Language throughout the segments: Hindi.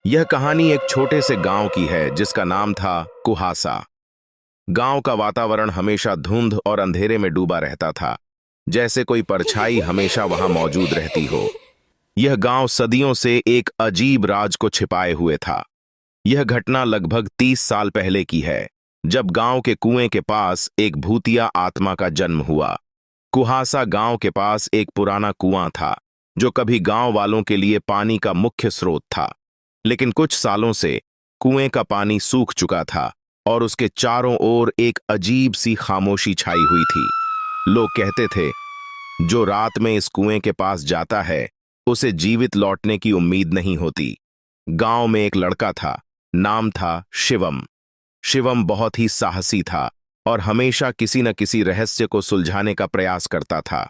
यह कहानी एक छोटे से गांव की है जिसका नाम था कुहासा। गांव का वातावरण हमेशा धुंध और अंधेरे में डूबा रहता था, जैसे कोई परछाई हमेशा वहां मौजूद रहती हो। यह गांव सदियों से एक अजीब राज को छिपाए हुए था। यह घटना लगभग 30 साल पहले की है, जब गांव के कुएं के पास एक भूतिया आत्मा का जन्म हुआ। कुहासा गांव के पास एक पुराना कुआं था, जो कभी गांव वालों के लिए पानी का मुख्य स्रोत था। लेकिन कुछ सालों से कुएं का पानी सूख चुका था और उसके चारों ओर एक अजीब सी खामोशी छाई हुई थी। लोग कहते थे, जो रात में इस कुएं के पास जाता है उसे जीवित लौटने की उम्मीद नहीं होती। गांव में एक लड़का था, नाम था शिवम। शिवम बहुत ही साहसी था और हमेशा किसी न किसी रहस्य को सुलझाने का प्रयास करता था।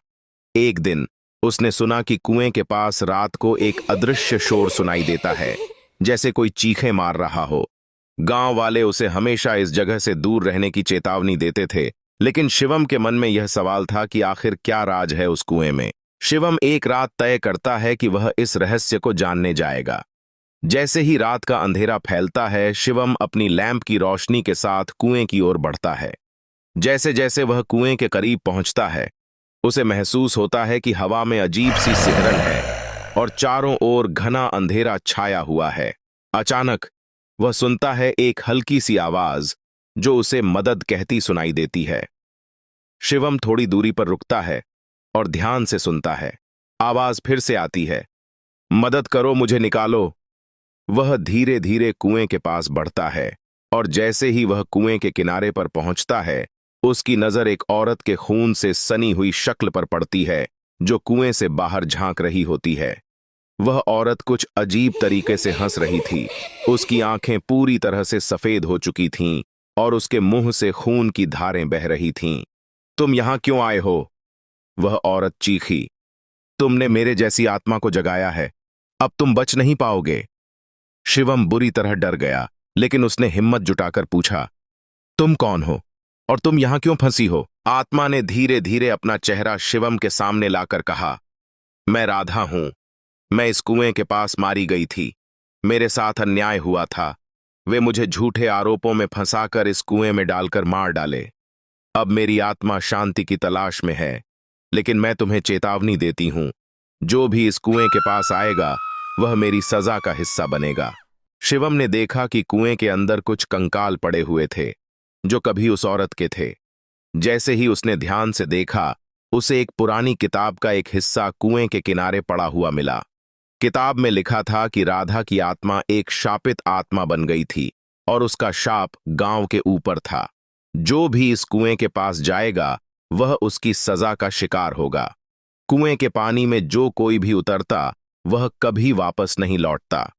एक दिन उसने सुना कि कुएं के पास रात को एक अदृश्य शोर सुनाई देता है, जैसे कोई चीखें मार रहा हो। गांव वाले उसे हमेशा इस जगह से दूर रहने की चेतावनी देते थे, लेकिन शिवम के मन में यह सवाल था कि आखिर क्या राज है उस कुएं में। शिवम एक रात तय करता है कि वह इस रहस्य को जानने जाएगा। जैसे ही रात का अंधेरा फैलता है, शिवम अपनी लैंप की रोशनी के साथ कुएं की ओर बढ़ता है। जैसे जैसे वह कुएं के करीब पहुंचता है, उसे महसूस होता है कि हवा में अजीब सी सिहरन है और चारों ओर घना अंधेरा छाया हुआ है। अचानक वह सुनता है एक हल्की सी आवाज, जो उसे मदद कहती सुनाई देती है। शिवम थोड़ी दूरी पर रुकता है और ध्यान से सुनता है। आवाज फिर से आती है, मदद करो, मुझे निकालो। वह धीरे धीरे कुएं के पास बढ़ता है और जैसे ही वह कुएं के किनारे पर पहुंचता है, उसकी नजर एक औरत के खून से सनी हुई शक्ल पर पड़ती है, जो कुएं से बाहर झांक रही होती है। वह औरत कुछ अजीब तरीके से हंस रही थी। उसकी आंखें पूरी तरह से सफेद हो चुकी थीं और उसके मुंह से खून की धारें बह रही थीं। तुम यहां क्यों आए हो? वह औरत चीखी। तुमने मेरे जैसी आत्मा को जगाया है, अब तुम बच नहीं पाओगे। शिवम बुरी तरह डर गया, लेकिन उसने हिम्मत जुटाकर पूछा, तुम कौन हो और तुम यहां क्यों फंसी हो? आत्मा ने धीरे धीरे अपना चेहरा शिवम के सामने लाकर कहा, मैं राधा हूं। मैं इस कुएं के पास मारी गई थी। मेरे साथ अन्याय हुआ था। वे मुझे झूठे आरोपों में फंसाकर इस कुएं में डालकर मार डाले। अब मेरी आत्मा शांति की तलाश में है, लेकिन मैं तुम्हें चेतावनी देती हूं, जो भी इस कुएं के पास आएगा वह मेरी सजा का हिस्सा बनेगा। शिवम ने देखा कि कुएं के अंदर कुछ कंकाल पड़े हुए थे, जो कभी उस औरत के थे। जैसे ही उसने ध्यान से देखा, उसे एक पुरानी किताब का एक हिस्सा कुएं के किनारे पड़ा हुआ मिला। किताब में लिखा था कि राधा की आत्मा एक शापित आत्मा बन गई थी और उसका शाप गांव के ऊपर था। जो भी इस कुएं के पास जाएगा वह उसकी सजा का शिकार होगा। कुएं के पानी में जो कोई भी उतरता वह कभी वापस नहीं लौटता।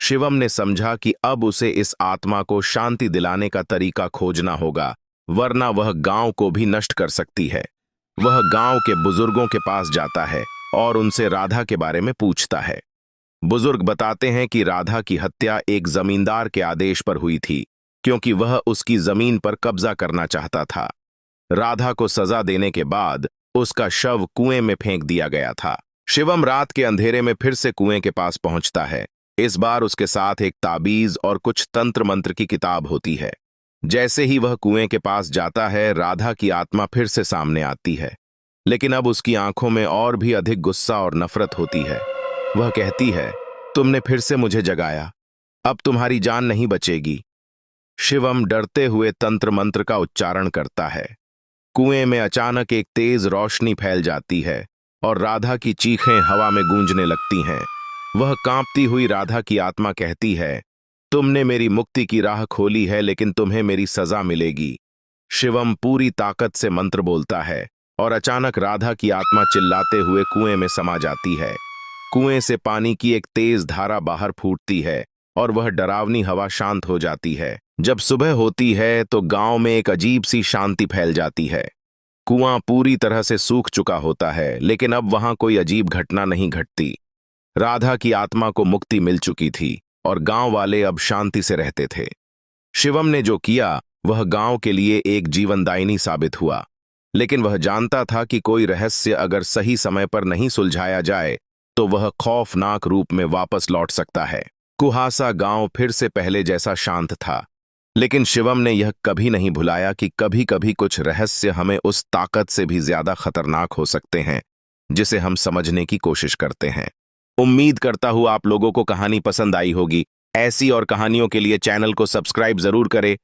शिवम ने समझा कि अब उसे इस आत्मा को शांति दिलाने का तरीका खोजना होगा, वरना वह गांव को भी नष्ट कर सकती है। वह गांव के बुजुर्गों के पास जाता है और उनसे राधा के बारे में पूछता है। बुजुर्ग बताते हैं कि राधा की हत्या एक जमींदार के आदेश पर हुई थी, क्योंकि वह उसकी जमीन पर कब्जा करना चाहता था। राधा को सजा देने के बाद उसका शव कुएं में फेंक दिया गया था। शिवम रात के अंधेरे में फिर से कुएं के पास पहुंचता है। इस बार उसके साथ एक ताबीज और कुछ तंत्र मंत्र की किताब होती है। जैसे ही वह कुएं के पास जाता है, राधा की आत्मा फिर से सामने आती है, लेकिन अब उसकी आंखों में और भी अधिक गुस्सा और नफरत होती है। वह कहती है, तुमने फिर से मुझे जगाया, अब तुम्हारी जान नहीं बचेगी। शिवम डरते हुए तंत्र मंत्र का उच्चारण करता है। कुएं में अचानक एक तेज रोशनी फैल जाती है और राधा की चीखें हवा में गूंजने लगती हैं। वह कांपती हुई राधा की आत्मा कहती है, तुमने मेरी मुक्ति की राह खोली है, लेकिन तुम्हें मेरी सजा मिलेगी। शिवम पूरी ताकत से मंत्र बोलता है और अचानक राधा की आत्मा चिल्लाते हुए कुएं में समा जाती है। कुएं से पानी की एक तेज धारा बाहर फूटती है और वह डरावनी हवा शांत हो जाती है। जब सुबह होती है तो गांव में एक अजीब सी शांति फैल जाती है। कुआं पूरी तरह से सूख चुका होता है, लेकिन अब वहां कोई अजीब घटना नहीं घटती। राधा की आत्मा को मुक्ति मिल चुकी थी और गांव वाले अब शांति से रहते थे। शिवम ने जो किया वह गांव के लिए एक जीवनदायिनी साबित हुआ, लेकिन वह जानता था कि कोई रहस्य अगर सही समय पर नहीं सुलझाया जाए तो वह खौफनाक रूप में वापस लौट सकता है। कुहासा गांव फिर से पहले जैसा शांत था, लेकिन शिवम ने यह कभी नहीं भुलाया कि कभी कभी कुछ रहस्य हमें उस ताकत से भी ज्यादा खतरनाक हो सकते हैं जिसे हम समझने की कोशिश करते हैं। उम्मीद करता हूं आप लोगों को कहानी पसंद आई होगी। ऐसी और कहानियों के लिए चैनल को सब्सक्राइब जरूर करें।